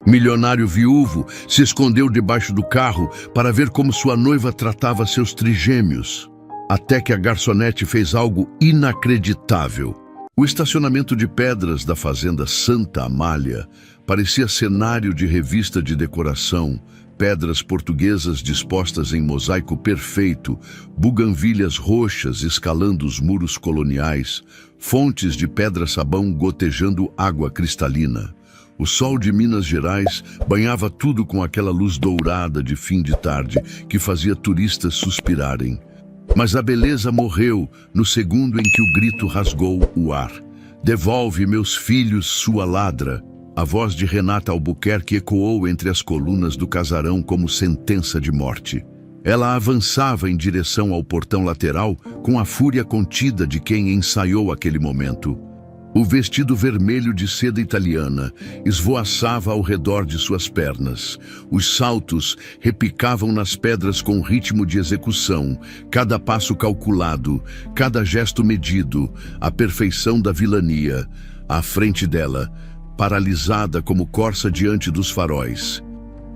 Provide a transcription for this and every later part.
Milionário viúvo se escondeu debaixo do carro para ver como sua noiva tratava seus trigêmeos, até que a garçonete fez algo inacreditável. O estacionamento de pedras da fazenda Santa Amália parecia cenário de revista de decoração. Pedras portuguesas dispostas em mosaico perfeito, buganvílias roxas escalando os muros coloniais, fontes de pedra-sabão gotejando água cristalina. O sol de Minas Gerais banhava tudo com aquela luz dourada de fim de tarde que fazia turistas suspirarem. Mas a beleza morreu no segundo em que o grito rasgou o ar. "Devolve, meus filhos, sua ladra!" A voz de Renata Albuquerque ecoou entre as colunas do casarão como sentença de morte. Ela avançava em direção ao portão lateral com a fúria contida de quem ensaiou aquele momento. O vestido vermelho de seda italiana esvoaçava ao redor de suas pernas. Os saltos repicavam nas pedras com ritmo de execução, cada passo calculado, cada gesto medido, a perfeição da vilania. À frente dela, paralisada como corça diante dos faróis,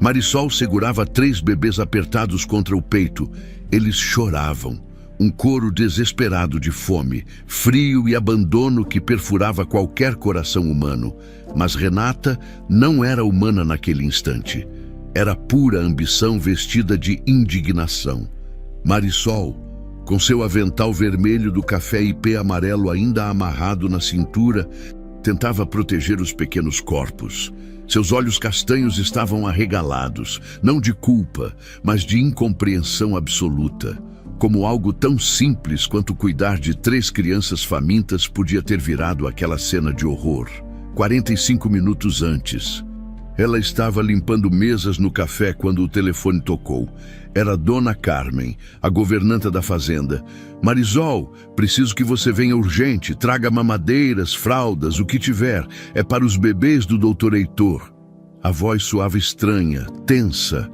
Marisol segurava 3 bebês apertados contra o peito. Eles choravam. Um coro desesperado de fome, frio e abandono que perfurava qualquer coração humano. Mas Renata não era humana naquele instante. Era pura ambição vestida de indignação. Marisol, com seu avental vermelho do café ipê amarelo ainda amarrado na cintura, tentava proteger os pequenos corpos. Seus olhos castanhos estavam arregalados, não de culpa, mas de incompreensão absoluta. Como algo tão simples quanto cuidar de 3 crianças famintas podia ter virado aquela cena de horror. 45 minutos antes, ela estava limpando mesas no café quando o telefone tocou. Era Dona Carmen, a governanta da fazenda. "Marisol, preciso que você venha urgente. Traga mamadeiras, fraldas, o que tiver. É para os bebês do Dr. Heitor." A voz soava estranha, tensa,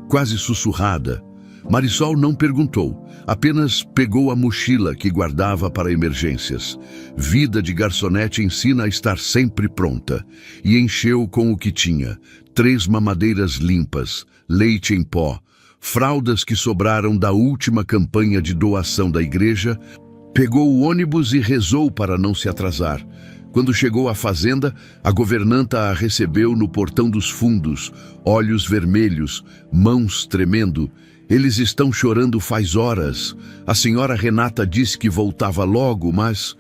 quase sussurrada. Marisol não perguntou, apenas pegou a mochila que guardava para emergências. Vida de garçonete ensina a estar sempre pronta. E encheu com o que tinha: 3 mamadeiras limpas, leite em pó, fraldas que sobraram da última campanha de doação da igreja. Pegou o ônibus e rezou para não se atrasar. Quando chegou à fazenda, a governanta a recebeu no portão dos fundos, olhos vermelhos, mãos tremendo. "Eles estão chorando faz horas. A senhora Renata disse que voltava logo, mas..."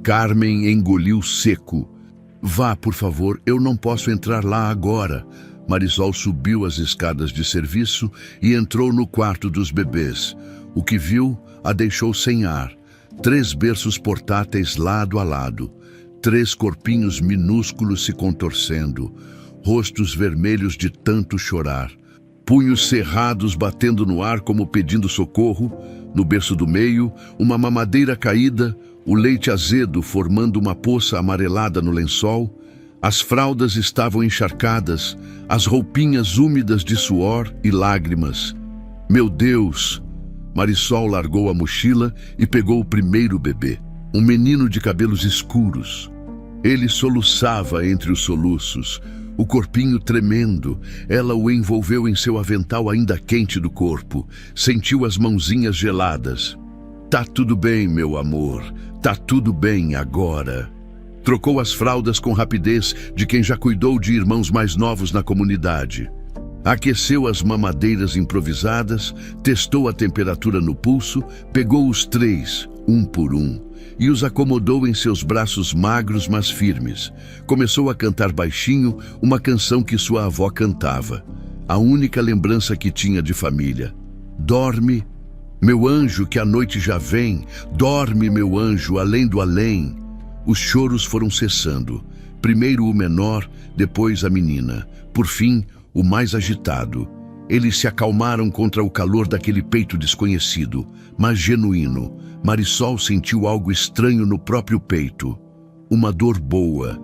Carmen engoliu seco. "Vá, por favor, eu não posso entrar lá agora." Marisol subiu as escadas de serviço e entrou no quarto dos bebês. O que viu a deixou sem ar. 3 berços portáteis lado a lado. 3 corpinhos minúsculos se contorcendo. Rostos vermelhos de tanto chorar. Punhos cerrados batendo no ar como pedindo socorro. No berço do meio, uma mamadeira caída, o leite azedo formando uma poça amarelada no lençol. As fraldas estavam encharcadas, as roupinhas úmidas de suor e lágrimas. "Meu Deus!" Marisol largou a mochila e pegou o primeiro bebê, um menino de cabelos escuros. Ele soluçava entre os soluços, o corpinho tremendo. Ela o envolveu em seu avental ainda quente do corpo. Sentiu as mãozinhas geladas. "Tá tudo bem, meu amor. Tá tudo bem agora." Trocou as fraldas com rapidez de quem já cuidou de irmãos mais novos na comunidade. Aqueceu as mamadeiras improvisadas, testou a temperatura no pulso, pegou os 3, um por um, e os acomodou em seus braços magros mas firmes. Começou a cantar baixinho uma canção que sua avó cantava, a única lembrança que tinha de família. "Dorme, meu anjo, que a noite já vem. Dorme, meu anjo, além do além." Os choros foram cessando. Primeiro o menor, depois a menina. Por fim, o mais agitado. Eles se acalmaram contra o calor daquele peito desconhecido, mas genuíno. Marisol sentiu algo estranho no próprio peito. Uma dor boa,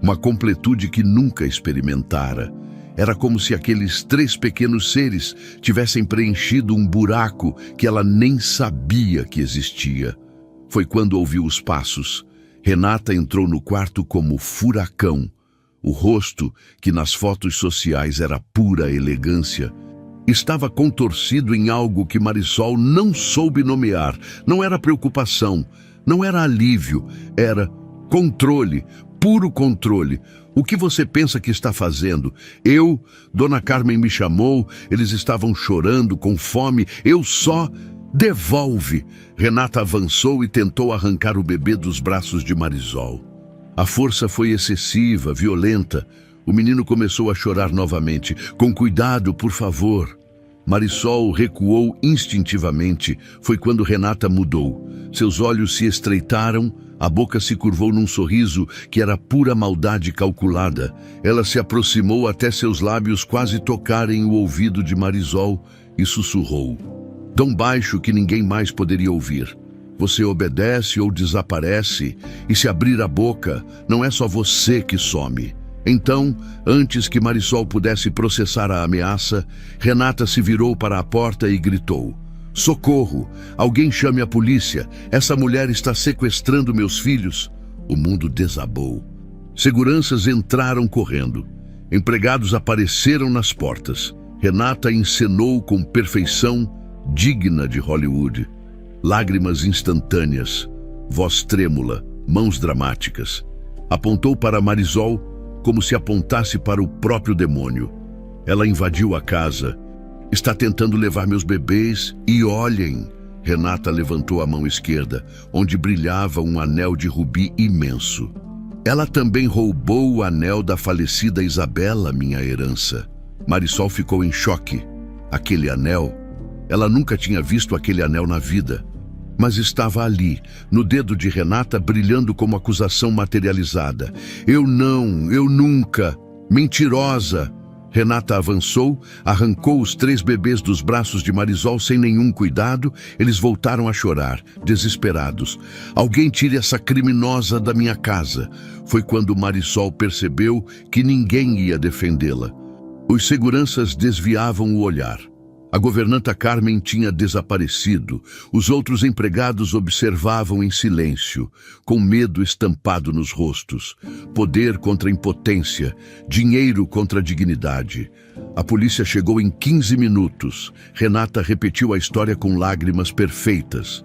uma completude que nunca experimentara. Era como se aqueles 3 pequenos seres tivessem preenchido um buraco que ela nem sabia que existia. Foi quando ouviu os passos. Renata entrou no quarto como furacão. O rosto, que nas fotos sociais era pura elegância, estava contorcido em algo que Marisol não soube nomear. Não era preocupação, não era alívio, era controle, puro controle. O que você pensa que está fazendo? Dona Carmen me chamou, eles estavam chorando, com fome, eu só... Devolve! Renata avançou e tentou arrancar o bebê dos braços de Marisol. A força foi excessiva, violenta. O menino começou a chorar novamente. Com cuidado, por favor. Marisol recuou instintivamente. Foi quando Renata mudou. Seus olhos se estreitaram, a boca se curvou num sorriso que era pura maldade calculada. Ela se aproximou até seus lábios quase tocarem o ouvido de Marisol e sussurrou, tão baixo que ninguém mais poderia ouvir. Você obedece ou desaparece, e se abrir a boca, não é só você que some. Então, antes que Marisol pudesse processar a ameaça, Renata se virou para a porta e gritou, socorro! Alguém chame a polícia! Essa mulher está sequestrando meus filhos! O mundo desabou. Seguranças entraram correndo. Empregados apareceram nas portas. Renata encenou com perfeição digna de Hollywood. Lágrimas instantâneas, voz trêmula, mãos dramáticas. Apontou para Marisol como se apontasse para o próprio demônio. Ela invadiu a casa. Está tentando levar meus bebês e olhem. Renata levantou a mão esquerda, onde brilhava um anel de rubi imenso. Ela também roubou o anel da falecida Isabela, minha herança. Marisol ficou em choque. Aquele anel... Ela nunca tinha visto aquele anel na vida, mas estava ali, no dedo de Renata, brilhando como acusação materializada. Eu nunca. Mentirosa! Renata avançou, arrancou os 3 bebês dos braços de Marisol sem nenhum cuidado. Eles voltaram a chorar, desesperados. Alguém tire essa criminosa da minha casa. Foi quando Marisol percebeu que ninguém ia defendê-la. Os seguranças desviavam o olhar. A governanta Carmen tinha desaparecido. Os outros empregados observavam em silêncio, com medo estampado nos rostos. Poder contra impotência, dinheiro contra dignidade. A polícia chegou em 15 minutos. Renata repetiu a história com lágrimas perfeitas.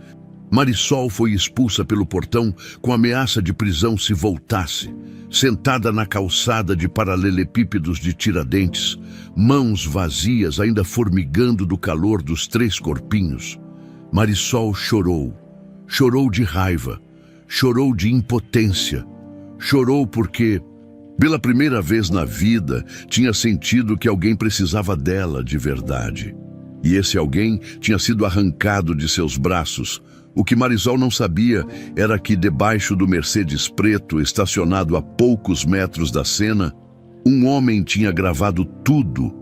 Marisol foi expulsa pelo portão com ameaça de prisão se voltasse. Sentada na calçada de paralelepípedos de Tiradentes, mãos vazias ainda formigando do calor dos 3 corpinhos, Marisol chorou. Chorou de raiva, chorou de impotência, chorou porque, pela primeira vez na vida, tinha sentido que alguém precisava dela de verdade. E esse alguém tinha sido arrancado de seus braços. O que Marisol não sabia era que, debaixo do Mercedes preto, estacionado a poucos metros da cena, um homem tinha gravado tudo.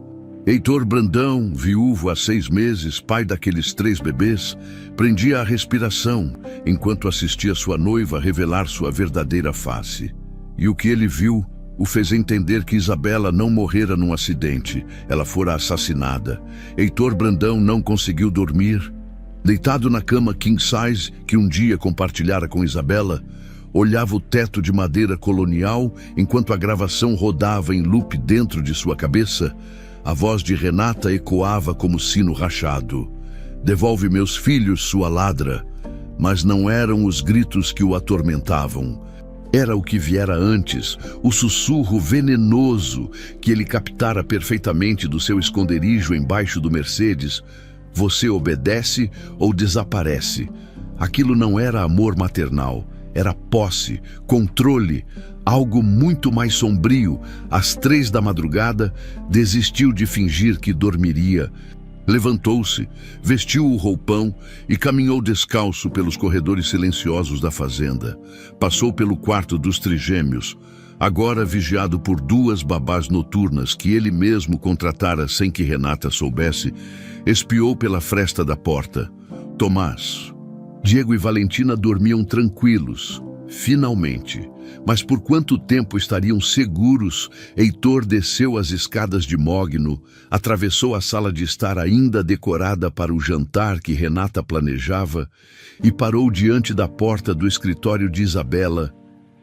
Heitor Brandão, viúvo há 6 meses, pai daqueles 3 bebês, prendia a respiração enquanto assistia sua noiva revelar sua verdadeira face. E o que ele viu o fez entender que Isabela não morrera num acidente, ela fora assassinada. Heitor Brandão não conseguiu dormir. Deitado na cama king size que um dia compartilhara com Isabela, olhava o teto de madeira colonial enquanto a gravação rodava em loop dentro de sua cabeça. A voz de Renata ecoava como sino rachado. Devolve meus filhos, sua ladra. Mas não eram os gritos que o atormentavam. Era o que viera antes, o sussurro venenoso que ele captara perfeitamente do seu esconderijo embaixo do Mercedes. Você obedece ou desaparece. Aquilo não era amor maternal, era posse, controle, algo muito mais sombrio. Às 3 da madrugada, desistiu de fingir que dormiria. Levantou-se, vestiu o roupão e caminhou descalço pelos corredores silenciosos da fazenda. Passou pelo quarto dos trigêmeos, agora vigiado por 2 babás noturnas que ele mesmo contratara sem que Renata soubesse. Espiou pela fresta da porta. Tomás. Diego e Valentina dormiam tranquilos, finalmente. Mas por quanto tempo estariam seguros? Heitor desceu as escadas de mogno, atravessou a sala de estar ainda decorada para o jantar que Renata planejava e parou diante da porta do escritório de Isabela.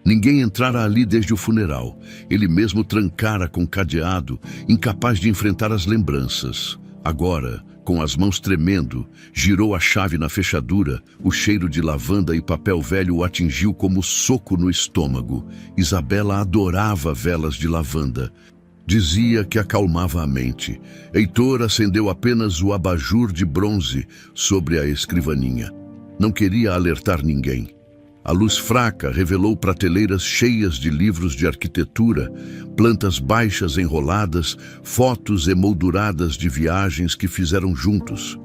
Ninguém entrara ali desde o funeral. Ele mesmo trancara com cadeado, incapaz de enfrentar as lembranças. Agora, com as mãos tremendo, girou a chave na fechadura. O cheiro de lavanda e papel velho o atingiu como soco no estômago. Isabela adorava velas de lavanda. Dizia que acalmava a mente. Heitor acendeu apenas o abajur de bronze sobre a escrivaninha. Não queria alertar ninguém. A luz fraca revelou prateleiras cheias de livros de arquitetura, plantas baixas enroladas, fotos emolduradas de viagens que fizeram juntos.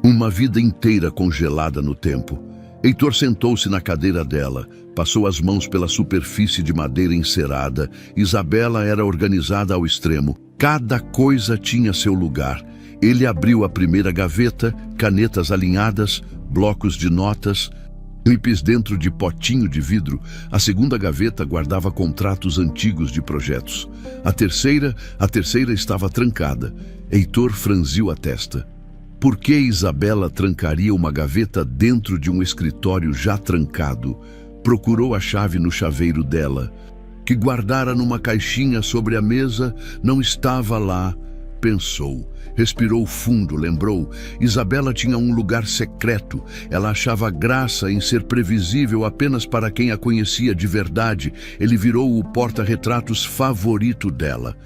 Uma vida inteira congelada no tempo. Heitor sentou-se na cadeira dela, passou as mãos pela superfície de madeira encerada. Isabela era organizada ao extremo. Cada coisa tinha seu lugar. Ele abriu a primeira gaveta, canetas alinhadas, blocos de notas, clipes dentro de potinho de vidro. A segunda gaveta guardava contratos antigos de projetos. A terceira estava trancada. Heitor franziu a testa. Por que Isabela trancaria uma gaveta dentro de um escritório já trancado? Procurou a chave no chaveiro dela, que guardara numa caixinha sobre a mesa. Não estava lá. Pensou. Respirou fundo, lembrou. Isabela tinha um lugar secreto. Ela achava graça em ser previsível apenas para quem a conhecia de verdade. Ele virou o porta-retratos favorito dela.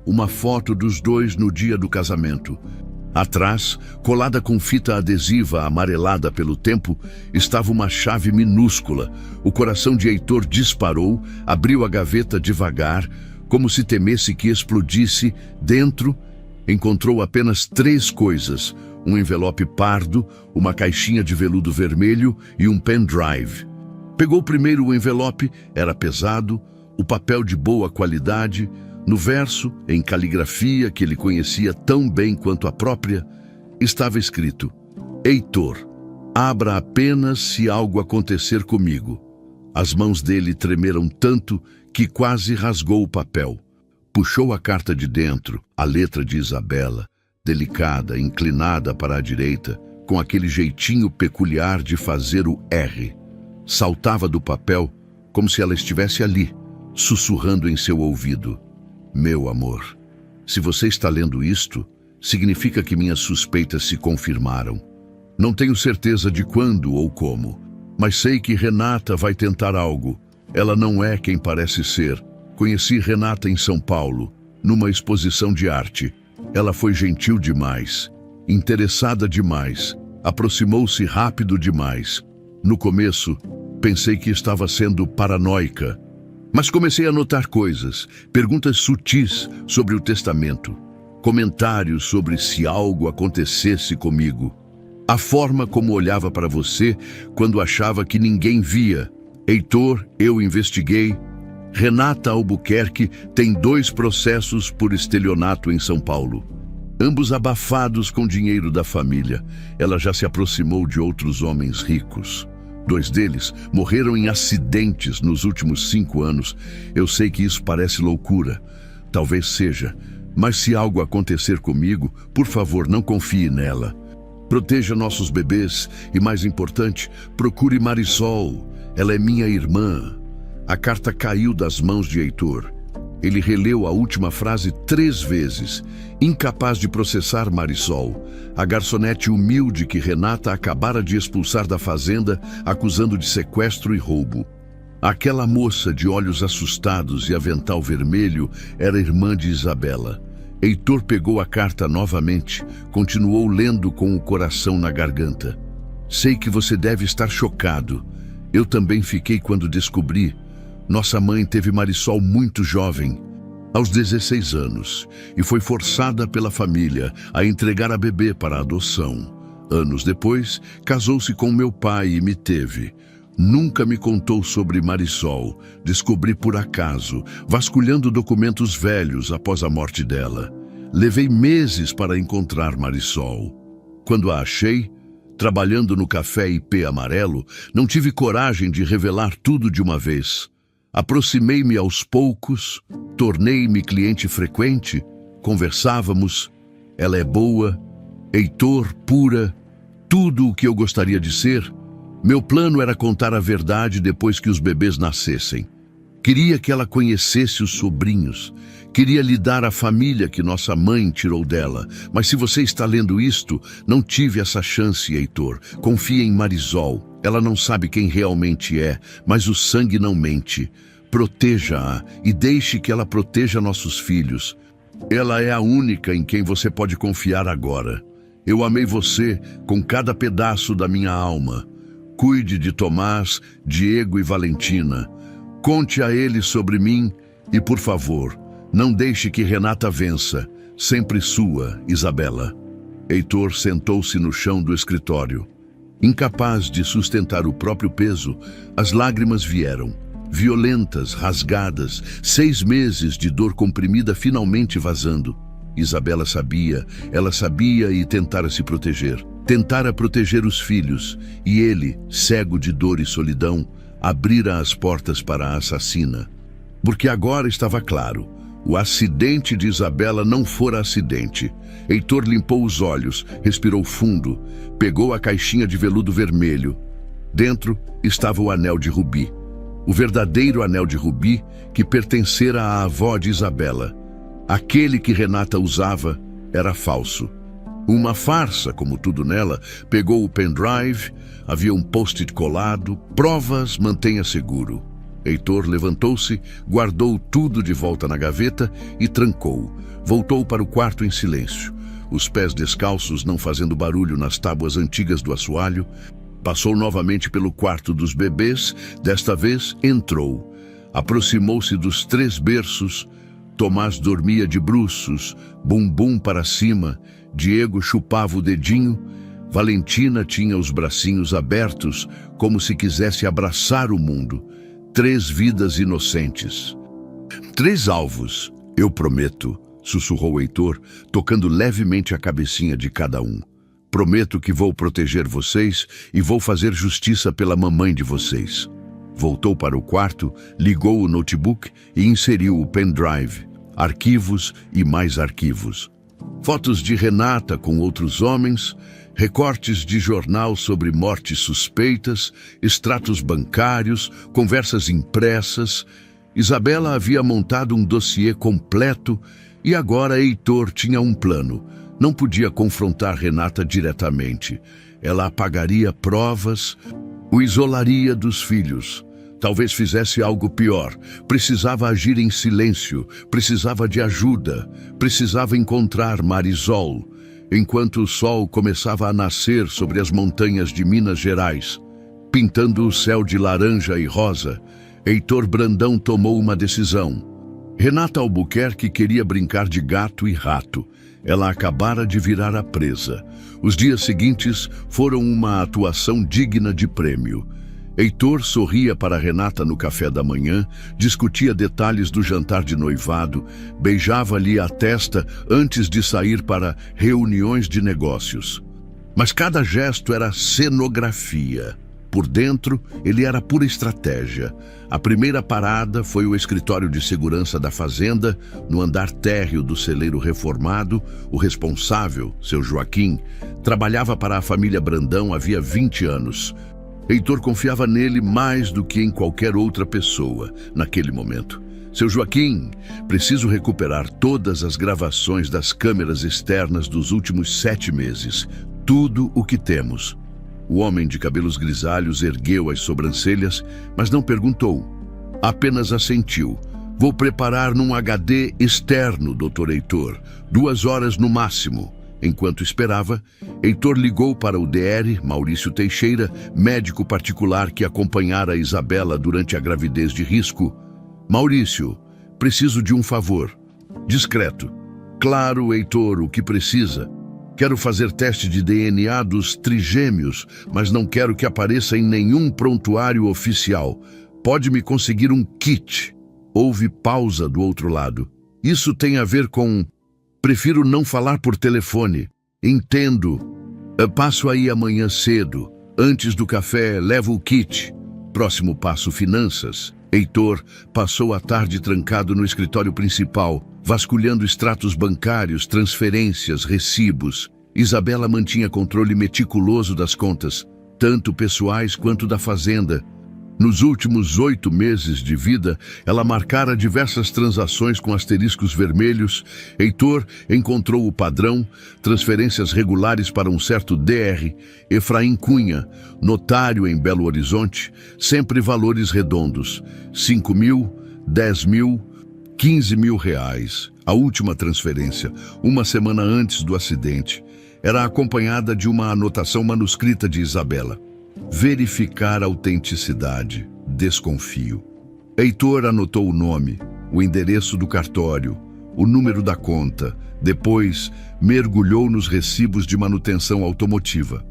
Uma foto dos dois no dia do casamento. Atrás, colada com fita adesiva amarelada pelo tempo, estava uma chave minúscula. O coração de Heitor disparou, abriu a gaveta devagar, como se temesse que explodisse. Dentro, encontrou apenas 3 coisas: um envelope pardo, uma caixinha de veludo vermelho e um pendrive. Pegou primeiro o envelope, era pesado, o papel de boa qualidade. No verso, em caligrafia que ele conhecia tão bem quanto a própria, estava escrito: Heitor, abra apenas se algo acontecer comigo. As mãos dele tremeram tanto que quase rasgou o papel. Puxou a carta de dentro, a letra de Isabela, delicada, inclinada para a direita, com aquele jeitinho peculiar de fazer o R. Saltava do papel como se ela estivesse ali, sussurrando em seu ouvido: Meu amor, se você está lendo isto, significa que minhas suspeitas se confirmaram. Não tenho certeza de quando ou como, mas sei que Renata vai tentar algo. Ela não é quem parece ser. Conheci Renata em São Paulo, numa exposição de arte. Ela foi gentil demais, interessada demais, aproximou-se rápido demais. No começo, pensei que estava sendo paranoica, mas comecei a notar coisas, perguntas sutis sobre o testamento, comentários sobre se algo acontecesse comigo. A forma como olhava para você quando achava que ninguém via. Heitor, eu investiguei. Renata Albuquerque tem 2 processos por estelionato em São Paulo, ambos abafados com dinheiro da família. Ela já se aproximou de outros homens ricos. 2 deles morreram em acidentes nos últimos 5 anos. Eu sei que isso parece loucura. Talvez seja. Mas se algo acontecer comigo, por favor, não confie nela. Proteja nossos bebês e, mais importante, procure Marisol. Ela é minha irmã. A carta caiu das mãos de Heitor. Ele releu a última frase 3 vezes, incapaz de processar Marisol, a garçonete humilde que Renata acabara de expulsar da fazenda, acusando de sequestro e roubo. Aquela moça de olhos assustados e avental vermelho era irmã de Isabela. Heitor pegou a carta novamente, continuou lendo com o coração na garganta. Sei que você deve estar chocado. Eu também fiquei quando descobri. Nossa mãe teve Marisol muito jovem, aos 16 anos, e foi forçada pela família a entregar a bebê para a adoção. Anos depois, casou-se com meu pai e me teve. Nunca me contou sobre Marisol. Descobri por acaso, vasculhando documentos velhos após a morte dela. Levei meses para encontrar Marisol. Quando a achei, trabalhando no café IP Amarelo, não tive coragem de revelar tudo de uma vez. Aproximei-me aos poucos, tornei-me cliente frequente, conversávamos. Ela é boa, Heitor, pura, tudo o que eu gostaria de ser. Meu plano era contar a verdade depois que os bebês nascessem. Queria que ela conhecesse os sobrinhos. Queria lhe dar a família que nossa mãe tirou dela. Mas se você está lendo isto, não tive essa chance, Heitor. Confia em Marisol. Ela não sabe quem realmente é, mas o sangue não mente. Proteja-a e deixe que ela proteja nossos filhos. Ela é a única em quem você pode confiar agora. Eu amei você com cada pedaço da minha alma. Cuide de Tomás, Diego e Valentina. Conte a eles sobre mim e, por favor, não deixe que Renata vença. Sempre sua, Isabela. Heitor sentou-se no chão do escritório. Incapaz de sustentar o próprio peso, as lágrimas vieram. Violentas, rasgadas, 6 meses de dor comprimida finalmente vazando. Isabela sabia, ela sabia e tentara se proteger. Tentara proteger os filhos, e ele, cego de dor e solidão, abrira as portas para a assassina. Porque agora estava claro, o acidente de Isabela não fora acidente. Heitor limpou os olhos, respirou fundo, pegou a caixinha de veludo vermelho. Dentro estava o anel de rubi. O verdadeiro anel de rubi que pertencera à avó de Isabela. Aquele que Renata usava era falso. Uma farsa, como tudo nela, pegou o pendrive, havia um post-it colado, provas, mantenha seguro. Heitor levantou-se, guardou tudo de volta na gaveta e trancou. Voltou para o quarto em silêncio, os pés descalços não fazendo barulho nas tábuas antigas do assoalho. Passou novamente pelo quarto dos bebês, desta vez entrou. Aproximou-se dos 3 berços. Tomás dormia de bruços, bumbum para cima. Diego chupava o dedinho. Valentina tinha os bracinhos abertos, como se quisesse abraçar o mundo. 3 vidas inocentes. 3 alvos, eu prometo, sussurrou Heitor, tocando levemente a cabecinha de cada um. Prometo que vou proteger vocês e vou fazer justiça pela mamãe de vocês. Voltou para o quarto, ligou o notebook e inseriu o pendrive, arquivos e mais arquivos. Fotos de Renata com outros homens, recortes de jornal sobre mortes suspeitas, extratos bancários, conversas impressas. Isabela havia montado um dossiê completo e agora Heitor tinha um plano. Não podia confrontar Renata diretamente. Ela apagaria provas, o isolaria dos filhos. Talvez fizesse algo pior. Precisava agir em silêncio, precisava de ajuda, precisava encontrar Marisol. Enquanto o sol começava a nascer sobre as montanhas de Minas Gerais, pintando o céu de laranja e rosa, Heitor Brandão tomou uma decisão. Renata Albuquerque queria brincar de gato e rato. Ela acabara de virar a presa. Os dias seguintes foram uma atuação digna de prêmio. Heitor sorria para Renata no café da manhã, discutia detalhes do jantar de noivado, beijava-lhe a testa antes de sair para reuniões de negócios. Mas cada gesto era cenografia. Por dentro, ele era pura estratégia. A primeira parada foi o escritório de segurança da fazenda, no andar térreo do celeiro reformado. O responsável, seu Joaquim, trabalhava para a família Brandão havia 20 anos. Heitor confiava nele mais do que em qualquer outra pessoa naquele momento. Seu Joaquim, preciso recuperar todas as gravações das câmeras externas dos últimos 7 meses. Tudo o que temos. O homem de cabelos grisalhos ergueu as sobrancelhas, mas não perguntou. Apenas assentiu. Vou preparar num HD externo, Dr. Heitor. 2 horas no máximo. Enquanto esperava, Heitor ligou para o DR, Maurício Teixeira, médico particular que acompanhara Isabela durante a gravidez de risco. Maurício, preciso de um favor. Discreto. Claro, Heitor, o que precisa? Quero fazer teste de DNA dos trigêmeos, mas não quero que apareça em nenhum prontuário oficial. Pode me conseguir um kit? Houve pausa do outro lado. Isso tem a ver com... Prefiro não falar por telefone. Entendo. Passo aí amanhã cedo. Antes do café, levo o kit. Próximo passo, finanças. Heitor passou a tarde trancado no escritório principal, vasculhando extratos bancários, transferências, recibos. Isabela mantinha controle meticuloso das contas, tanto pessoais quanto da fazenda. Nos últimos 8 meses de vida, ela marcara diversas transações com asteriscos vermelhos. Heitor encontrou o padrão, transferências regulares para um certo Dr. Efraim Cunha, notário em Belo Horizonte, sempre valores redondos, 5 mil, 10 mil, 15 mil reais. A última transferência, uma semana antes do acidente, era acompanhada de uma anotação manuscrita de Isabela. Verificar a autenticidade. Desconfio. Heitor anotou o nome, o endereço do cartório, o número da conta. Depois, mergulhou nos recibos de manutenção automotiva.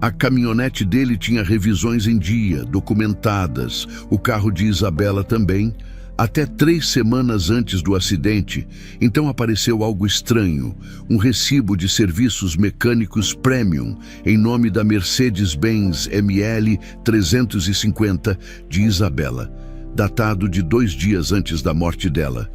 A caminhonete dele tinha revisões em dia, documentadas. O carro de Isabela também. Até 3 semanas antes do acidente, então apareceu algo estranho, um recibo de serviços mecânicos premium em nome da Mercedes-Benz ML 350 de Isabela, datado de 2 dias antes da morte dela.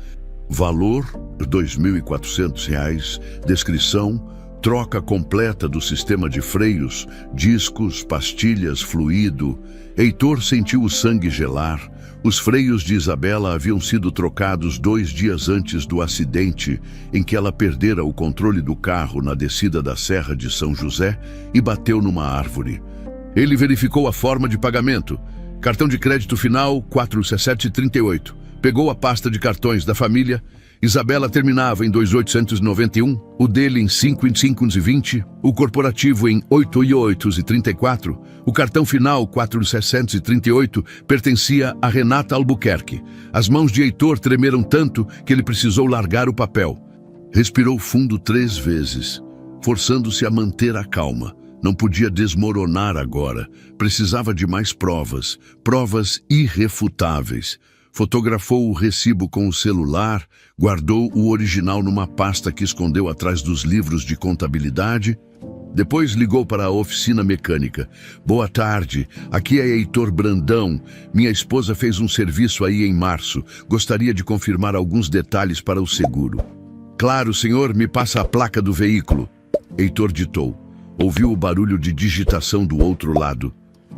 Valor, R$ 2.400, descrição, troca completa do sistema de freios, discos, pastilhas, fluido. Heitor sentiu o sangue gelar. Os freios de Isabela haviam sido trocados 2 dias antes do acidente em que ela perdera o controle do carro na descida da Serra de São José e bateu numa árvore. Ele verificou a forma de pagamento. Cartão de crédito final 41738. Pegou a pasta de cartões da família. Isabela terminava em 2891, o dele em 5520, o corporativo em 8834, o cartão final 4738 pertencia a Renata Albuquerque. As mãos de Heitor tremeram tanto que ele precisou largar o papel. Respirou fundo 3 vezes, forçando-se a manter a calma. Não podia desmoronar agora. Precisava de mais provas, provas irrefutáveis. Fotografou o recibo com o celular, guardou o original numa pasta que escondeu atrás dos livros de contabilidade. Depois ligou para a oficina mecânica. Boa tarde, aqui é Heitor Brandão. Minha esposa fez um serviço aí em março. Gostaria de confirmar alguns detalhes para o seguro. Claro, senhor, me passa a placa do veículo. Heitor ditou. Ouviu o barulho de digitação do outro lado.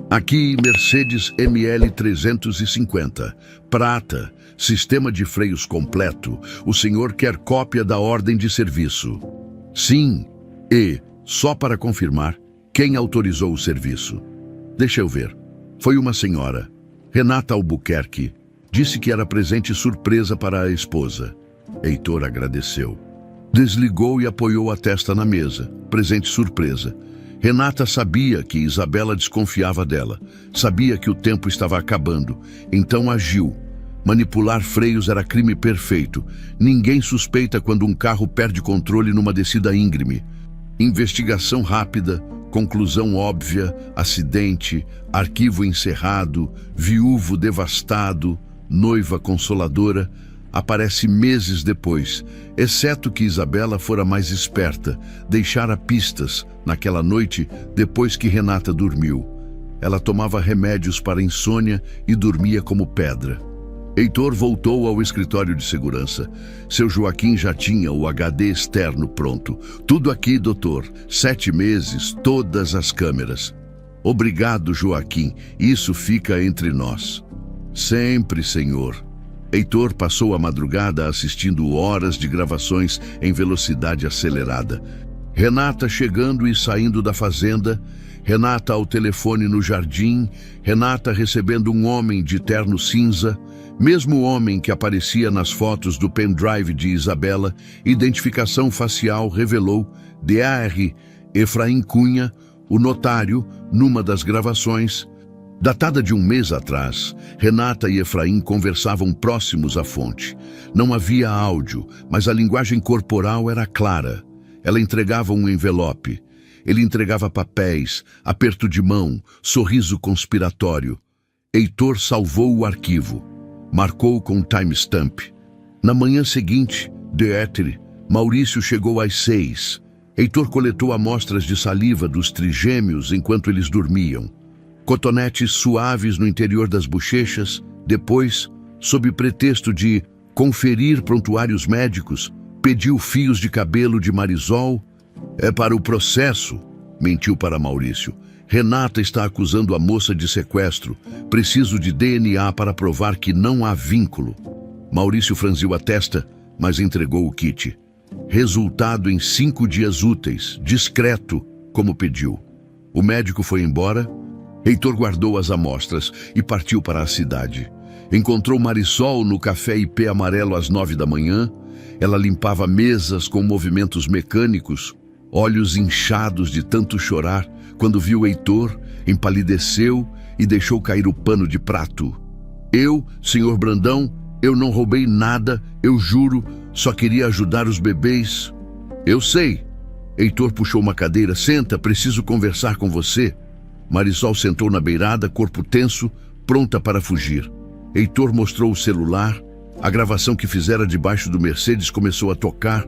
Aqui, Mercedes ML 350, prata, sistema de freios completo. O senhor quer cópia da ordem de serviço? Sim, e, só para confirmar, quem autorizou o serviço? Deixa eu ver. Foi uma senhora, Renata Albuquerque. Disse que era presente surpresa para a esposa. Heitor agradeceu. Desligou e apoiou a testa na mesa. Presente surpresa. Renata sabia que Isabela desconfiava dela, sabia que o tempo estava acabando, então agiu. Manipular freios era crime perfeito. Ninguém suspeita quando um carro perde controle numa descida íngreme. Investigação rápida, conclusão óbvia, acidente, arquivo encerrado, viúvo devastado, noiva consoladora. Aparece meses depois, exceto que Isabela fora mais esperta, deixara pistas naquela noite depois que Renata dormiu. Ela tomava remédios para insônia e dormia como pedra. Heitor voltou ao escritório de segurança. Seu Joaquim já tinha o HD externo pronto. Tudo aqui, doutor. 7 meses, todas as câmeras. Obrigado, Joaquim. Isso fica entre nós. Sempre, senhor. Heitor passou a madrugada assistindo horas de gravações em velocidade acelerada. Renata chegando e saindo da fazenda, Renata ao telefone no jardim, Renata recebendo um homem de terno cinza, mesmo homem que aparecia nas fotos do pendrive de Isabela. Identificação facial revelou Dr. Efraim Cunha, o notário, numa das gravações. Datada de 1 mês atrás, Renata e Efraim conversavam próximos à fonte. Não havia áudio, mas a linguagem corporal era clara. Ela entregava um envelope. Ele entregava papéis, aperto de mão, sorriso conspiratório. Heitor salvou o arquivo. Marcou com timestamp. Na manhã seguinte, Dr. Maurício chegou às 6. Heitor coletou amostras de saliva dos trigêmeos enquanto eles dormiam. Cotonetes suaves no interior das bochechas. Depois, sob pretexto de conferir prontuários médicos, pediu fios de cabelo de Marisol. É para o processo, mentiu para Maurício. Renata está acusando a moça de sequestro. Preciso de DNA para provar que não há vínculo. Maurício franziu a testa, mas entregou o kit. Resultado em 5 dias úteis, discreto, como pediu. O médico foi embora. Heitor guardou as amostras e partiu para a cidade. Encontrou Marisol no café IP amarelo às 9 da manhã. Ela limpava mesas com movimentos mecânicos, olhos inchados de tanto chorar. Quando viu Heitor, empalideceu e deixou cair o pano de prato. Eu, senhor Brandão, eu não roubei nada, eu juro, só queria ajudar os bebês. Eu sei. Heitor puxou uma cadeira. Senta, preciso conversar com você. Marisol sentou na beirada, corpo tenso, pronta para fugir. Heitor mostrou o celular. A gravação que fizera debaixo do Mercedes começou a tocar.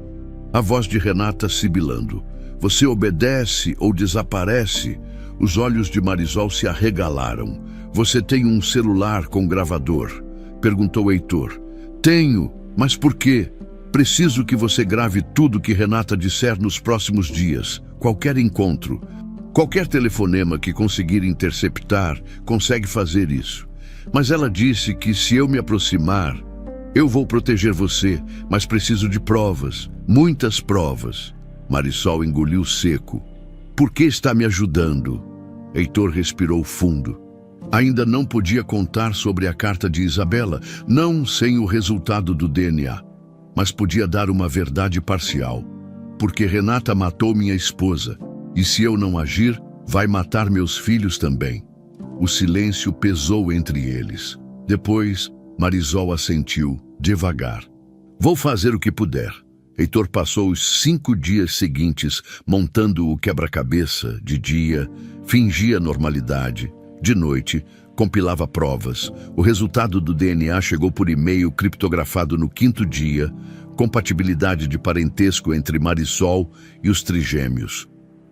A voz de Renata sibilando. Você obedece ou desaparece? Os olhos de Marisol se arregalaram. Você tem um celular com gravador? Perguntou Heitor. Tenho, mas por quê? Preciso que você grave tudo que Renata disser nos próximos dias. Qualquer encontro, qualquer telefonema que conseguir interceptar, consegue fazer isso. Mas ela disse que se eu me aproximar, eu vou proteger você, mas preciso de provas, muitas provas. Marisol engoliu seco. Por que está me ajudando? Heitor respirou fundo. Ainda não podia contar sobre a carta de Isabela, não sem o resultado do DNA. Mas podia dar uma verdade parcial. Porque Renata matou minha esposa. E se eu não agir, vai matar meus filhos também. O silêncio pesou entre eles. Depois, Marisol assentiu, devagar. Vou fazer o que puder. Heitor passou os 5 dias seguintes montando o quebra-cabeça. De dia, fingia normalidade. De noite, compilava provas. O resultado do DNA chegou por e-mail criptografado no 5º dia. Compatibilidade de parentesco entre Marisol e os trigêmeos.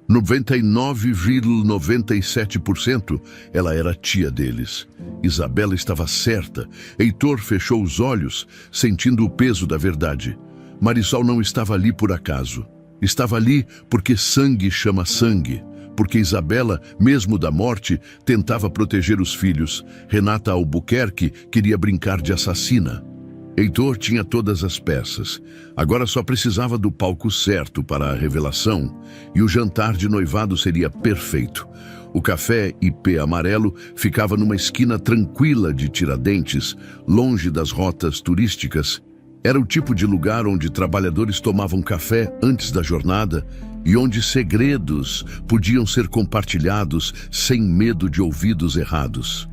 99,97% ela era tia deles. Isabela estava certa. Heitor fechou os olhos, sentindo o peso da verdade. Marisol não estava ali por acaso. Estava ali porque sangue chama sangue. Porque Isabela, mesmo da morte, tentava proteger os filhos. Renata Albuquerque queria brincar de assassina. Heitor tinha todas as peças. Agora só precisava do palco certo para a revelação. E o jantar de noivado seria perfeito. O café IP amarelo ficava numa esquina tranquila de Tiradentes, longe das rotas turísticas. Era o tipo de lugar onde trabalhadores tomavam café antes da jornada e onde segredos podiam ser compartilhados sem medo de ouvidos errados.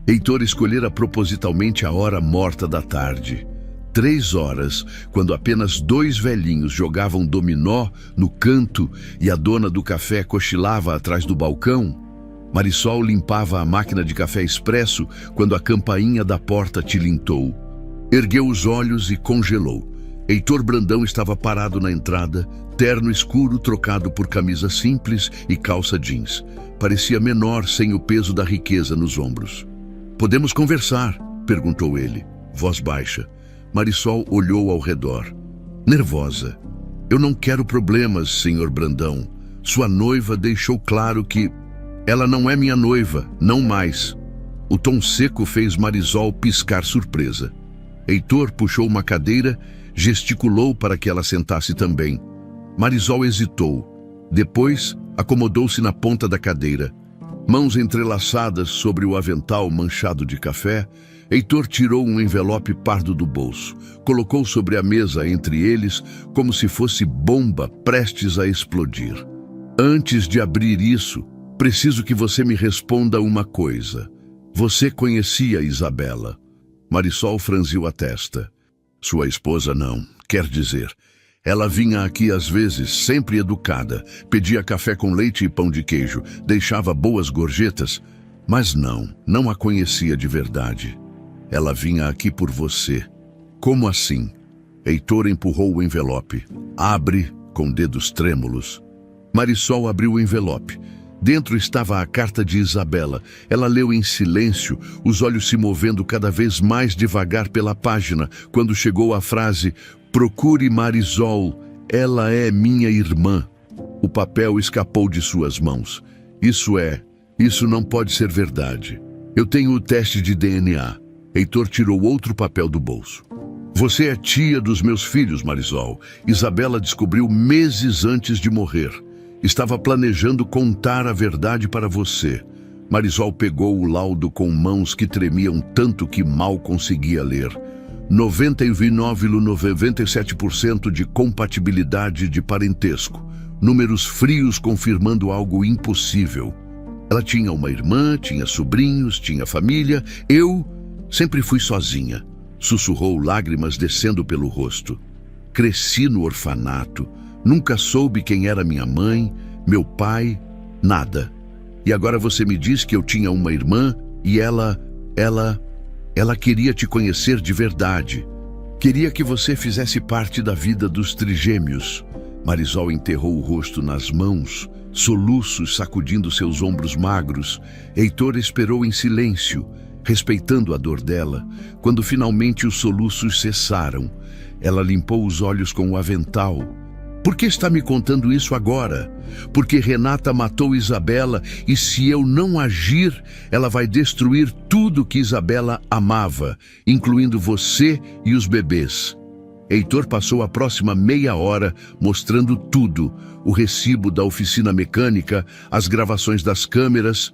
Heitor escolhera propositalmente a hora morta da tarde. 3 horas, quando apenas 2 velhinhos jogavam dominó no canto e a dona do café cochilava atrás do balcão. Marisol limpava a máquina de café expresso quando a campainha da porta tilintou. Ergueu os olhos e congelou. Heitor Brandão estava parado na entrada, terno escuro trocado por camisa simples e calça jeans. Parecia menor sem o peso da riqueza nos ombros. "Podemos conversar?", perguntou ele, voz baixa. Marisol olhou ao redor, nervosa. "Eu não quero problemas, senhor Brandão. Sua noiva deixou claro que... Ela não é minha noiva, não mais." O tom seco fez Marisol piscar surpresa. Heitor puxou uma cadeira, gesticulou para que ela sentasse também. Marisol hesitou. Depois, acomodou-se na ponta da cadeira. Mãos entrelaçadas sobre o avental manchado de café, Heitor tirou um envelope pardo do bolso. Colocou sobre a mesa entre eles como se fosse bomba prestes a explodir. "Antes de abrir isso, preciso que você me responda uma coisa. Você conhecia Isabela?" Marisol franziu a testa. "Sua esposa não, quer dizer. Ela vinha aqui às vezes, sempre educada, pedia café com leite e pão de queijo, deixava boas gorjetas, mas não a conhecia de verdade. Ela vinha aqui por você." "Como assim?" Heitor empurrou o envelope. "Abre", com dedos trêmulos. Marisol abriu o envelope. Dentro estava a carta de Isabela. Ela leu em silêncio, os olhos se movendo cada vez mais devagar pela página, quando chegou a frase: "Procure Marisol, ela é minha irmã." O papel escapou de suas mãos. "Isso é, Isso não pode ser verdade. Eu tenho o teste de DNA. Heitor tirou outro papel do bolso. Você é tia dos meus filhos, Marisol. Isabela descobriu meses antes de morrer. Estava planejando contar a verdade para você. Marisol pegou o laudo com mãos que tremiam tanto que mal conseguia ler. 99,97% de compatibilidade de parentesco. Números frios confirmando algo impossível. Ela tinha uma irmã, tinha sobrinhos, tinha família. Eu sempre fui sozinha. Sussurrou, lágrimas descendo pelo rosto. Cresci no orfanato. Nunca soube quem era minha mãe, meu pai, nada. E agora você me diz que eu tinha uma irmã e ela queria te conhecer de verdade. Queria que você fizesse parte da vida dos trigêmeos. Marisol enterrou o rosto nas mãos, soluços sacudindo seus ombros magros. Heitor esperou em silêncio, respeitando a dor dela. Quando finalmente os soluços cessaram, ela limpou os olhos com o avental. Por que está me contando isso agora? Porque Renata matou Isabela e se eu não agir, ela vai destruir tudo que Isabela amava, incluindo você e os bebês. Heitor passou a próxima meia hora mostrando tudo, o recibo da oficina mecânica, as gravações das câmeras,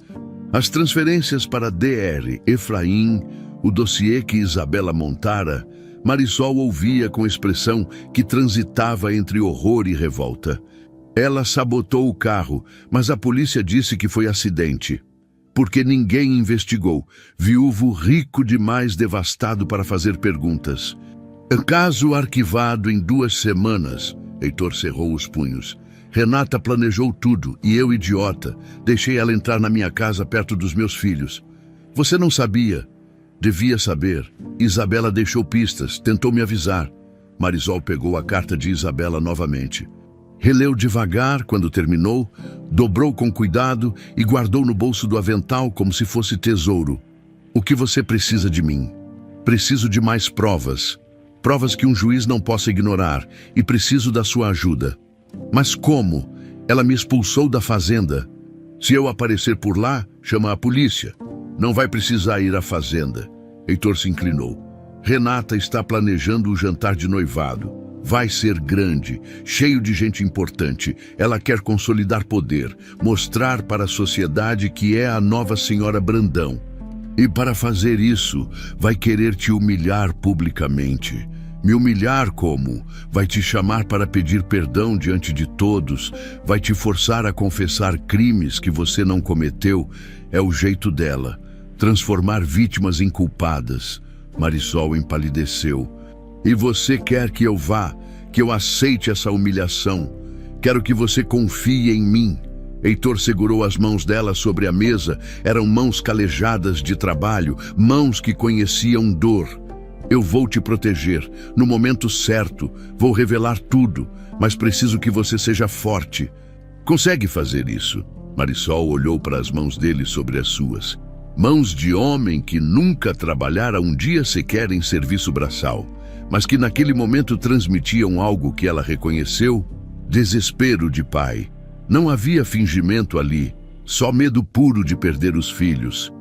as transferências para DR Efraim, o dossiê que Isabela montara. Marisol ouvia com expressão que transitava entre horror e revolta. Ela sabotou o carro, mas a polícia disse que foi acidente. Porque ninguém investigou. Viúvo rico demais, devastado para fazer perguntas. Caso arquivado em 2 semanas. Heitor cerrou os punhos. Renata planejou tudo, e eu, idiota, deixei ela entrar na minha casa perto dos meus filhos. Você não sabia. Devia saber. Isabela deixou pistas, tentou me avisar. Marisol pegou a carta de Isabela novamente. Releu devagar quando terminou, dobrou com cuidado e guardou no bolso do avental como se fosse tesouro. O que você precisa de mim? Preciso de mais provas. Provas que um juiz não possa ignorar, e preciso da sua ajuda. Mas como? Ela me expulsou da fazenda. Se eu aparecer por lá, chama a polícia. Não vai precisar ir à fazenda. Heitor se inclinou. Renata está planejando o jantar de noivado. Vai ser grande, cheio de gente importante. Ela quer consolidar poder, mostrar para a sociedade que é a nova senhora Brandão. E para fazer isso, vai querer te humilhar publicamente. Me humilhar como? Vai te chamar para pedir perdão diante de todos, vai te forçar a confessar crimes que você não cometeu. É o jeito dela. Transformar vítimas em culpadas. Marisol empalideceu. E você quer que eu vá, que eu aceite essa humilhação? Quero que você confie em mim. Heitor segurou as mãos dela sobre a mesa. Eram mãos calejadas de trabalho, mãos que conheciam dor. Eu vou te proteger. No momento certo, vou revelar tudo, mas preciso que você seja forte. Consegue fazer isso? Marisol olhou para as mãos dele sobre as suas. Mãos de homem que nunca trabalhara um dia sequer em serviço braçal, mas que naquele momento transmitiam algo que ela reconheceu: desespero de pai. Não havia fingimento ali, só medo puro de perder os filhos.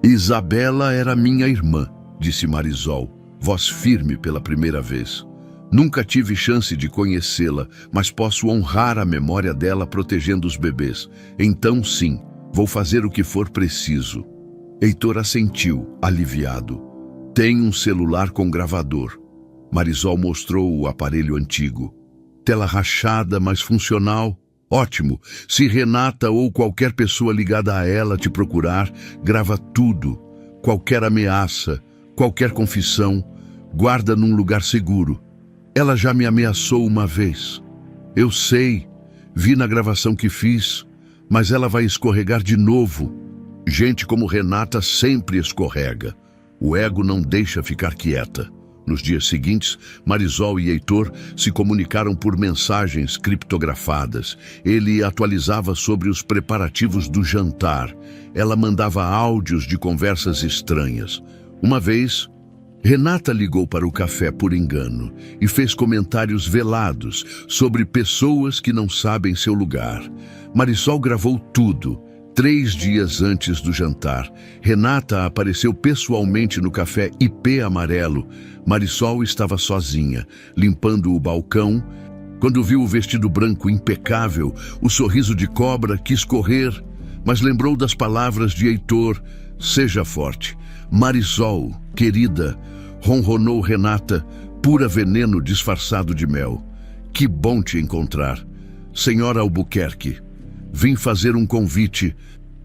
Isabela era minha irmã, disse Marisol, voz firme pela primeira vez. Nunca tive chance de conhecê-la, mas posso honrar a memória dela protegendo os bebês. Então sim, vou fazer o que for preciso. Heitor assentiu, aliviado. Tem um celular com gravador. Marisol mostrou o aparelho antigo. Tela rachada, mas funcional. Ótimo. Se Renata ou qualquer pessoa ligada a ela te procurar, grava tudo. Qualquer ameaça, qualquer confissão, guarda num lugar seguro. Ela já me ameaçou uma vez. Eu sei, vi na gravação que fiz, mas ela vai escorregar de novo. Gente como Renata sempre escorrega. O ego não deixa ficar quieta. Nos dias seguintes, Marisol e Heitor se comunicaram por mensagens criptografadas. Ele atualizava sobre os preparativos do jantar. Ela mandava áudios de conversas estranhas. Uma vez, Renata ligou para o café por engano e fez comentários velados sobre pessoas que não sabem seu lugar. Marisol gravou tudo. 3 dias antes do jantar, Renata apareceu pessoalmente no café IP Amarelo. Marisol estava sozinha, limpando o balcão. Quando viu o vestido branco impecável, o sorriso de cobra quis correr, mas lembrou das palavras de Heitor: seja forte. Marisol, querida, ronronou Renata, pura veneno disfarçado de mel. Que bom te encontrar. Senhora Albuquerque, vim fazer um convite.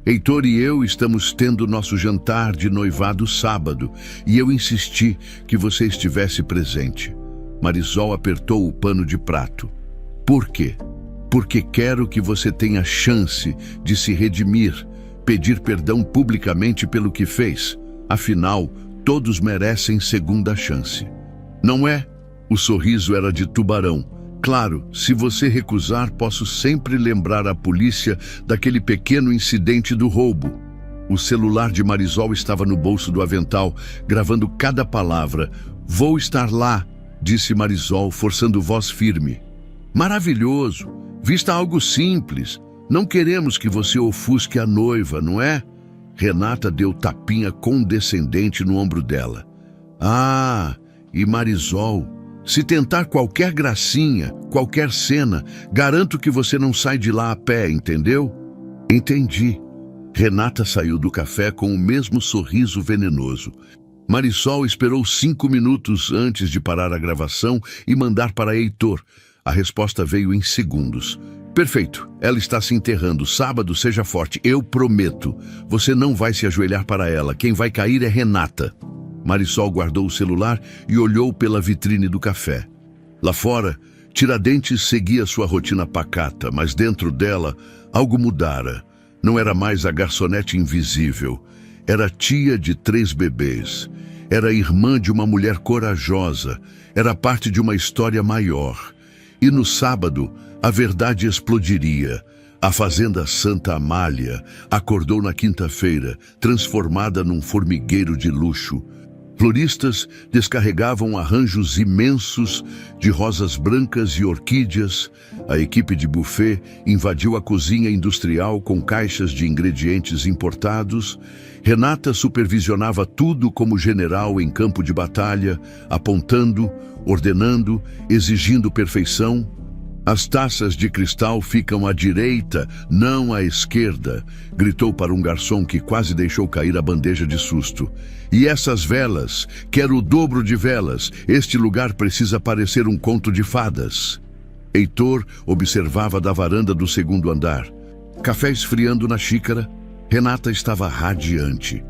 Heitor e eu estamos tendo nosso jantar de noivado sábado e eu insisti que você estivesse presente. Marisol apertou o pano de prato. Por quê? Porque quero que você tenha chance de se redimir, pedir perdão publicamente pelo que fez. Afinal, todos merecem segunda chance. Não é? O sorriso era de tubarão. Claro, se você recusar, posso sempre lembrar a polícia daquele pequeno incidente do roubo. O celular de Marisol estava no bolso do avental, gravando cada palavra. Vou estar lá, disse Marisol, forçando voz firme. Maravilhoso! Vista algo simples. Não queremos que você ofusque a noiva, não é? Renata deu tapinha condescendente no ombro dela. Ah, e Marisol, se tentar qualquer gracinha, qualquer cena, garanto que você não sai de lá a pé, entendeu? Entendi. Renata saiu do café com o mesmo sorriso venenoso. Marisol esperou 5 minutos antes de parar a gravação e mandar para Heitor. A resposta veio em segundos. Perfeito, ela está se enterrando. Sábado, seja forte, eu prometo. Você não vai se ajoelhar para ela. Quem vai cair é Renata. Marisol guardou o celular e olhou pela vitrine do café. Lá fora, Tiradentes seguia sua rotina pacata, mas dentro dela, algo mudara. Não era mais a garçonete invisível. Era tia de 3 bebês. Era irmã de uma mulher corajosa. Era parte de uma história maior. E no sábado, a verdade explodiria. A fazenda Santa Amália acordou na quinta-feira, transformada num formigueiro de luxo. Floristas descarregavam arranjos imensos de rosas brancas e orquídeas. A equipe de buffet invadiu a cozinha industrial com caixas de ingredientes importados. Renata supervisionava tudo como general em campo de batalha, apontando, ordenando, exigindo perfeição. As taças de cristal ficam à direita, não à esquerda, gritou para um garçom que quase deixou cair a bandeja de susto. E essas velas? Quero o dobro de velas. Este lugar precisa parecer um conto de fadas. Heitor observava da varanda do 2º andar. Café esfriando na xícara. Renata estava radiante.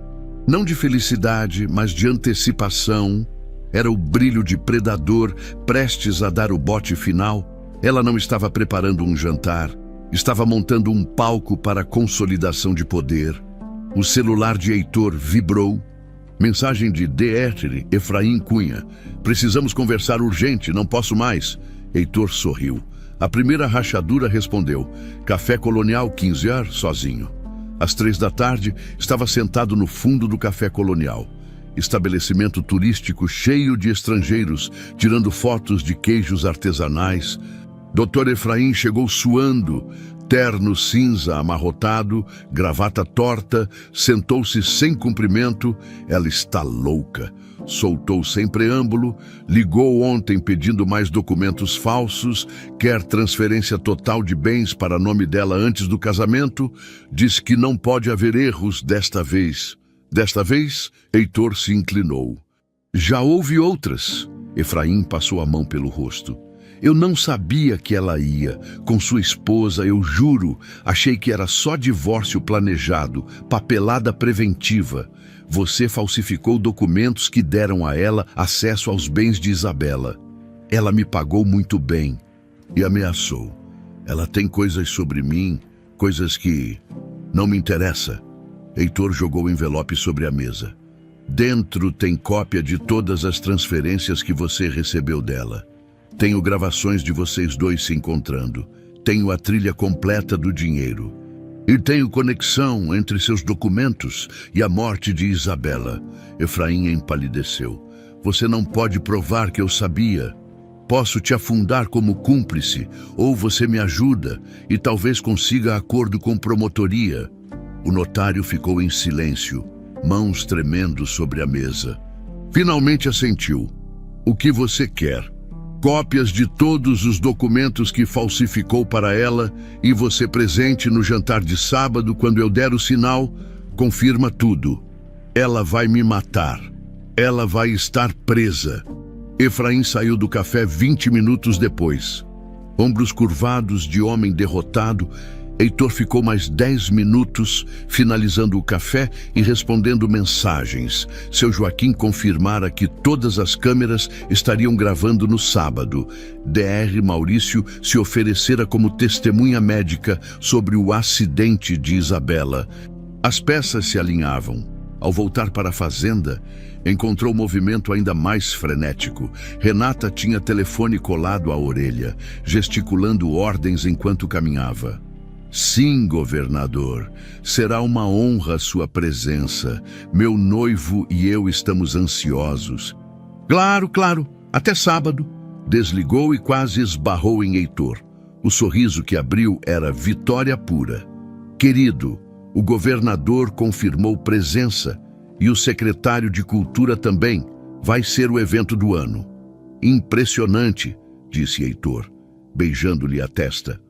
Não de felicidade, mas de antecipação. Era o brilho de predador prestes a dar o bote final. Ela não estava preparando um jantar, estava montando um palco para a consolidação de poder. O celular de Heitor vibrou. Mensagem de DR Efraim Cunha. Precisamos conversar urgente, não posso mais. Heitor sorriu. A primeira rachadura respondeu. Café Colonial 15 sozinho. Às 3 da tarde, estava sentado no fundo do Café Colonial. Estabelecimento turístico cheio de estrangeiros, tirando fotos de queijos artesanais. Dr. Efraim chegou suando, terno cinza amarrotado, gravata torta, sentou-se sem cumprimento. Ela está louca. Soltou sem preâmbulo, ligou ontem pedindo mais documentos falsos, quer transferência total de bens para nome dela antes do casamento, diz que não pode haver erros desta vez. Desta vez, Heitor se inclinou. Já houve outras. Efraim passou a mão pelo rosto. Eu não sabia que ela ia. Com sua esposa, eu juro, achei que era só divórcio planejado, papelada preventiva. Você falsificou documentos que deram a ela acesso aos bens de Isabela. Ela me pagou muito bem e ameaçou. Ela tem coisas sobre mim, coisas que não me interessam. Heitor jogou o envelope sobre a mesa. Dentro tem cópia de todas as transferências que você recebeu dela. Tenho gravações de vocês dois se encontrando. Tenho a trilha completa do dinheiro. E tenho conexão entre seus documentos e a morte de Isabela. Efraim empalideceu. Você não pode provar que eu sabia. Posso te afundar como cúmplice, ou você me ajuda e talvez consiga acordo com promotoria. O notário ficou em silêncio, mãos tremendo sobre a mesa. Finalmente assentiu. O que você quer? Cópias de todos os documentos que falsificou para ela e você presente no jantar de sábado, quando eu der o sinal, confirma tudo. Ela vai me matar. Ela vai estar presa. Efraim saiu do café 20 minutos depois. Ombros curvados de homem derrotado, Heitor ficou mais 10 minutos finalizando o café e respondendo mensagens. Seu Joaquim confirmara que todas as câmeras estariam gravando no sábado. Dr. Maurício se oferecera como testemunha médica sobre o acidente de Isabela. As peças se alinhavam. Ao voltar para a fazenda, encontrou movimento ainda mais frenético. Renata tinha telefone colado à orelha, gesticulando ordens enquanto caminhava. Sim, governador, será uma honra sua presença. Meu noivo e eu estamos ansiosos. Claro, até sábado. Desligou e quase esbarrou em Heitor. O sorriso que abriu era vitória pura. Querido, o governador confirmou presença e o secretário de Cultura também. Vai ser o evento do ano. Impressionante, disse Heitor, beijando-lhe a testa.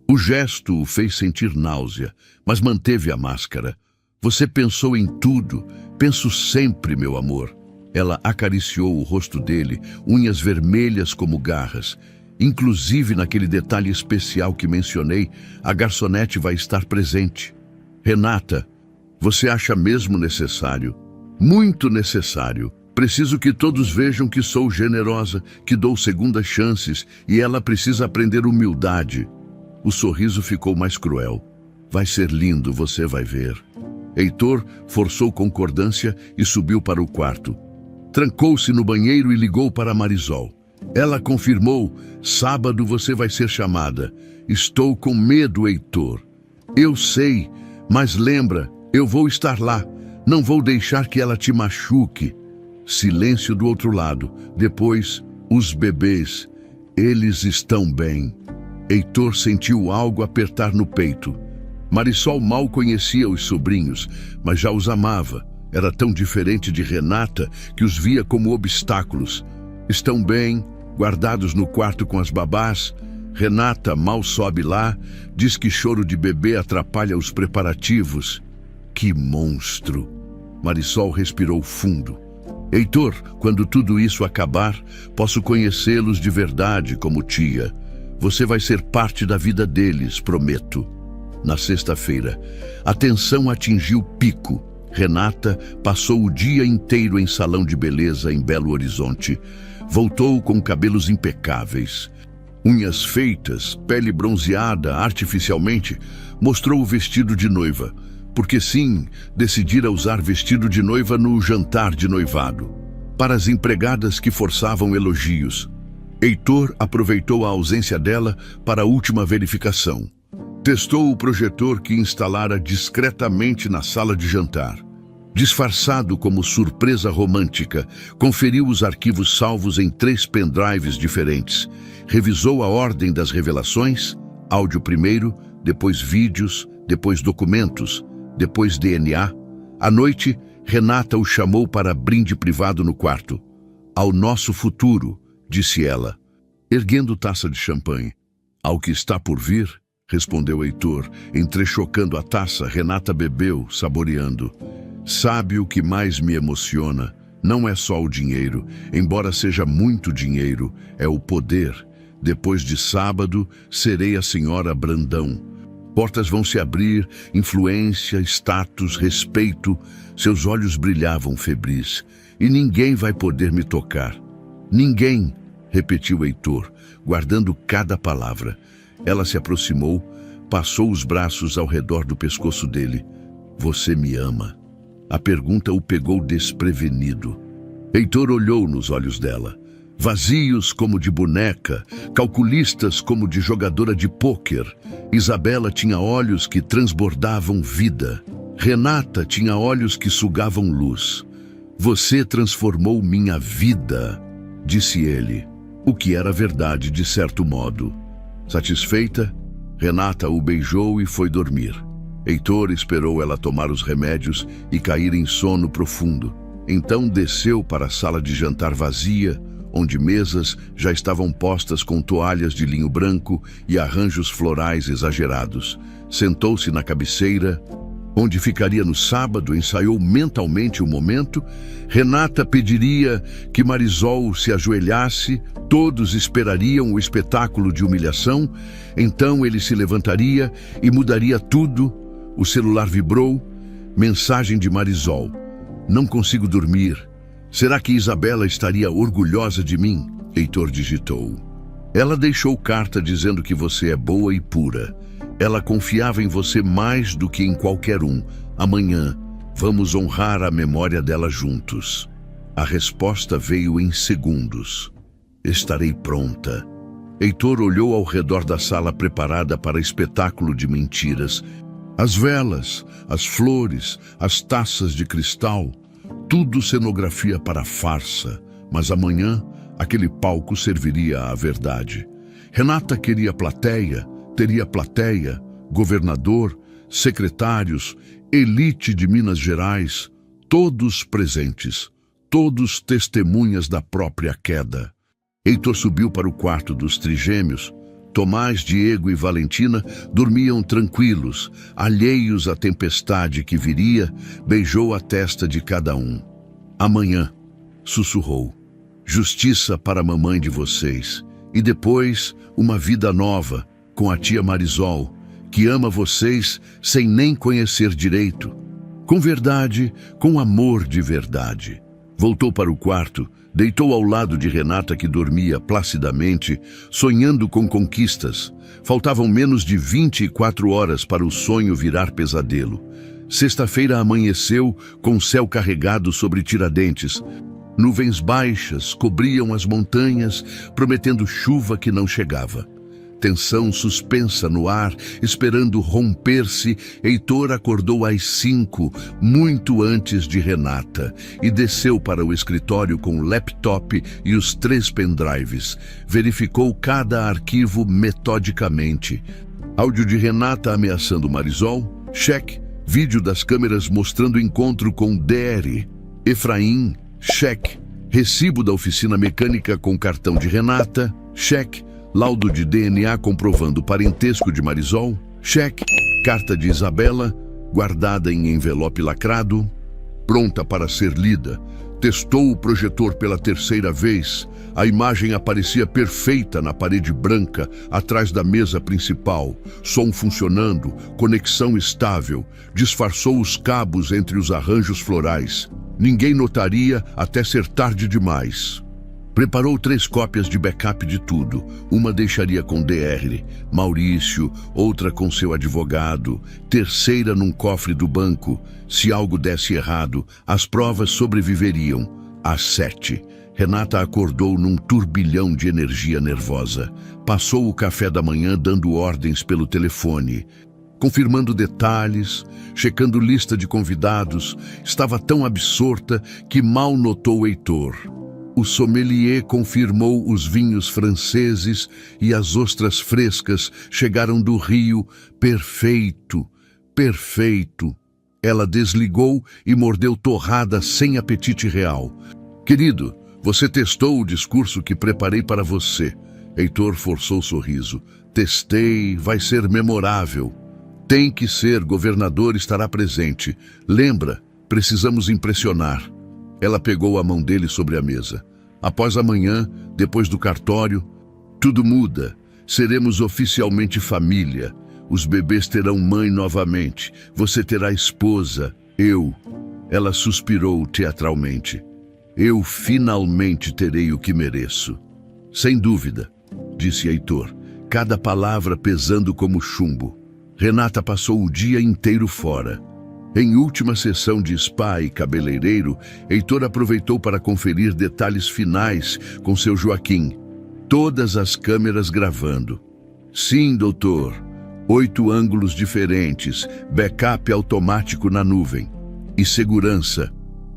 O gesto o fez sentir náusea, mas manteve a máscara. Você pensou em tudo. Penso sempre, meu amor. Ela acariciou o rosto dele, unhas vermelhas como garras. Inclusive naquele detalhe especial que mencionei, a garçonete vai estar presente. Renata, você acha mesmo necessário? Muito necessário. Preciso que todos vejam que sou generosa, que dou segundas chances, e ela precisa aprender humildade. O sorriso ficou mais cruel. Vai ser lindo, você vai ver. Heitor forçou concordância e subiu para o quarto. Trancou-se no banheiro e ligou para Marisol. Ela confirmou, sábado você vai ser chamada. Estou com medo, Heitor. Eu sei, mas lembra, eu vou estar lá. Não vou deixar que ela te machuque. Silêncio do outro lado. Depois, os bebês. Eles estão bem. Heitor sentiu algo apertar no peito. Marisol mal conhecia os sobrinhos, mas já os amava. Era tão diferente de Renata que os via como obstáculos. Estão bem, guardados no quarto com as babás. Renata mal sobe lá, diz que choro de bebê atrapalha os preparativos. Que monstro! Marisol respirou fundo. Heitor, quando tudo isso acabar, posso conhecê-los de verdade como tia. Você vai ser parte da vida deles, prometo. Na sexta-feira, a tensão atingiu pico. Renata passou o dia inteiro em salão de beleza em Belo Horizonte. Voltou com cabelos impecáveis. Unhas feitas, pele bronzeada artificialmente, mostrou o vestido de noiva. Porque sim, decidira usar vestido de noiva no jantar de noivado. Para as empregadas que forçavam elogios. Heitor aproveitou a ausência dela para a última verificação. Testou o projetor que instalara discretamente na sala de jantar. Disfarçado como surpresa romântica, conferiu os arquivos salvos em 3 pendrives diferentes. Revisou a ordem das revelações, áudio primeiro, depois vídeos, depois documentos, depois DNA. À noite, Renata o chamou para brinde privado no quarto. Ao nosso futuro, disse ela, erguendo taça de champanhe. Ao que está por vir, respondeu Heitor, entrechocando a taça. Renata bebeu, saboreando. Sabe o que mais me emociona? Não é só o dinheiro, embora seja muito dinheiro, é o poder. Depois de sábado, serei a senhora Brandão. Portas vão se abrir, influência, status, respeito. Seus olhos brilhavam febris. E ninguém vai poder me tocar. Ninguém, repetiu Heitor, guardando cada palavra. Ela se aproximou, passou os braços ao redor do pescoço dele. Você me ama? A pergunta o pegou desprevenido. Heitor olhou nos olhos dela. Vazios como de boneca, calculistas como de jogadora de pôquer. Isabela tinha olhos que transbordavam vida. Renata tinha olhos que sugavam luz. Você transformou minha vida, disse ele, o que era verdade de certo modo. Satisfeita, Renata o beijou e foi dormir. Heitor esperou ela tomar os remédios e cair em sono profundo. Então desceu para a sala de jantar vazia, onde mesas já estavam postas com toalhas de linho branco e arranjos florais exagerados. Sentou-se na cabeceira, onde ficaria no sábado, ensaiou mentalmente o momento. Renata pediria que Marisol se ajoelhasse, todos esperariam o espetáculo de humilhação, então ele se levantaria e mudaria tudo. O celular vibrou, mensagem de Marisol: "Não consigo dormir. Será que Isabela estaria orgulhosa de mim?" Heitor digitou: "Ela deixou carta dizendo que você é boa e pura. Ela confiava em você mais do que em qualquer um. Amanhã, vamos honrar a memória dela juntos." A resposta veio em segundos: "Estarei pronta." Heitor olhou ao redor da sala preparada para espetáculo de mentiras. As velas, as flores, as taças de cristal, tudo cenografia para farsa. Mas amanhã, aquele palco serviria à verdade. Renata queria plateia, teria plateia, governador, secretários, elite de Minas Gerais, todos presentes, todos testemunhas da própria queda. Heitor subiu para o quarto dos trigêmeos. Tomás, Diego e Valentina dormiam tranquilos, alheios à tempestade que viria. Beijou a testa de cada um. "Amanhã", sussurrou, "justiça para a mamãe de vocês. E depois, uma vida nova, com a tia Marisol, que ama vocês sem nem conhecer direito. Com verdade, com amor de verdade." Voltou para o quarto, deitou ao lado de Renata, que dormia placidamente, sonhando com conquistas. Faltavam menos de 24 horas para o sonho virar pesadelo. Sexta-feira amanheceu com o céu carregado sobre Tiradentes. Nuvens baixas cobriam as montanhas, prometendo chuva que não chegava. Tensão suspensa no ar, esperando romper-se. Heitor acordou às 5, muito antes de Renata, e desceu para o escritório com o laptop e os 3 pendrives. Verificou cada arquivo metodicamente. Áudio de Renata ameaçando Marisol, cheque. Vídeo das câmeras mostrando encontro com DR. Efraim, cheque. Recibo da oficina mecânica com cartão de Renata, cheque. Laudo de DNA comprovando o parentesco de Marisol, cheque. Carta de Isabela, guardada em envelope lacrado, pronta para ser lida. Testou o projetor pela 3ª vez. A imagem aparecia perfeita na parede branca, atrás da mesa principal. Som funcionando, conexão estável. Disfarçou os cabos entre os arranjos florais. Ninguém notaria até ser tarde demais. Preparou 3 cópias de backup de tudo. Uma deixaria com DR, Maurício, outra com seu advogado, terceira num cofre do banco. Se algo desse errado, as provas sobreviveriam. Às 7, Renata acordou num turbilhão de energia nervosa. Passou o café da manhã dando ordens pelo telefone, confirmando detalhes, checando lista de convidados. Estava tão absorta que mal notou Heitor. O sommelier confirmou os vinhos franceses e as ostras frescas chegaram do Rio. Perfeito, perfeito. Ela desligou e mordeu torrada sem apetite real. "Querido, você testou o discurso que preparei para você." Heitor forçou o sorriso. "Testei, vai ser memorável." "Tem que ser, governador estará presente. Lembra, precisamos impressionar." Ela pegou a mão dele sobre a mesa. "Após amanhã, depois do cartório, tudo muda. Seremos oficialmente família. Os bebês terão mãe novamente. Você terá esposa. Eu." Ela suspirou teatralmente. "Eu finalmente terei o que mereço." "Sem dúvida", disse Heitor, cada palavra pesando como chumbo. Renata passou o dia inteiro fora. Em última sessão de spa e cabeleireiro, Heitor aproveitou para conferir detalhes finais com seu Joaquim. Todas as câmeras gravando. "Sim, doutor. 8 ângulos diferentes, backup automático na nuvem. E segurança.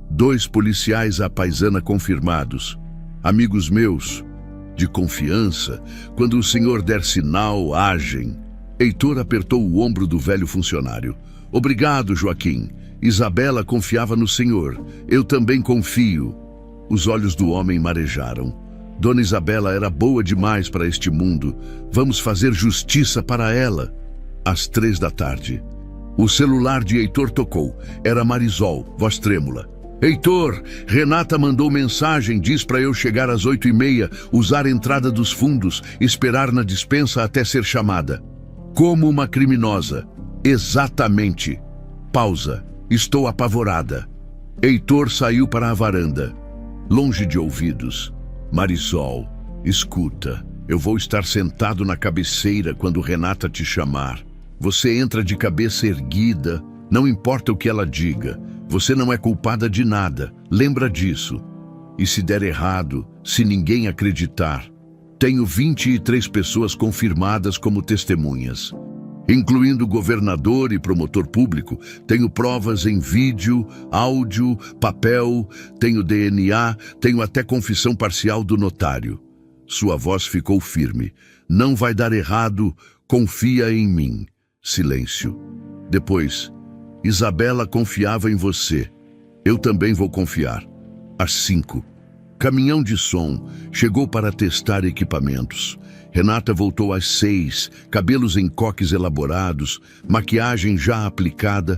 2 policiais à paisana confirmados. Amigos meus, de confiança, quando o senhor der sinal, agem." Heitor apertou o ombro do velho funcionário. Obrigado, Joaquim. Isabela confiava no senhor. Eu também confio. Os olhos do homem marejaram. Dona Isabela era boa demais para este mundo. Vamos fazer justiça para ela. Às 3 da tarde. O celular de Heitor tocou. Era Marisol, voz trêmula. Heitor, Renata mandou mensagem, diz para eu chegar às 8h30, usar a entrada dos fundos, esperar na despensa até ser chamada. Como uma criminosa. Exatamente. Pausa. Estou apavorada. Heitor saiu para a varanda. Longe de ouvidos. Marisol, escuta. Eu vou estar sentado na cabeceira quando Renata te chamar. Você entra de cabeça erguida, não importa o que ela diga. Você não é culpada de nada, lembra disso. E se der errado, se ninguém acreditar, tenho 23 pessoas confirmadas como testemunhas. Incluindo governador e promotor público, tenho provas em vídeo, áudio, papel, tenho DNA, tenho até confissão parcial do notário. Sua voz ficou firme. Não vai dar errado, confia em mim. Silêncio. Depois, Isabela confiava em você. Eu também vou confiar. Às 5. Caminhão de som chegou para testar equipamentos. Renata voltou às 6, cabelos em coques elaborados, maquiagem já aplicada,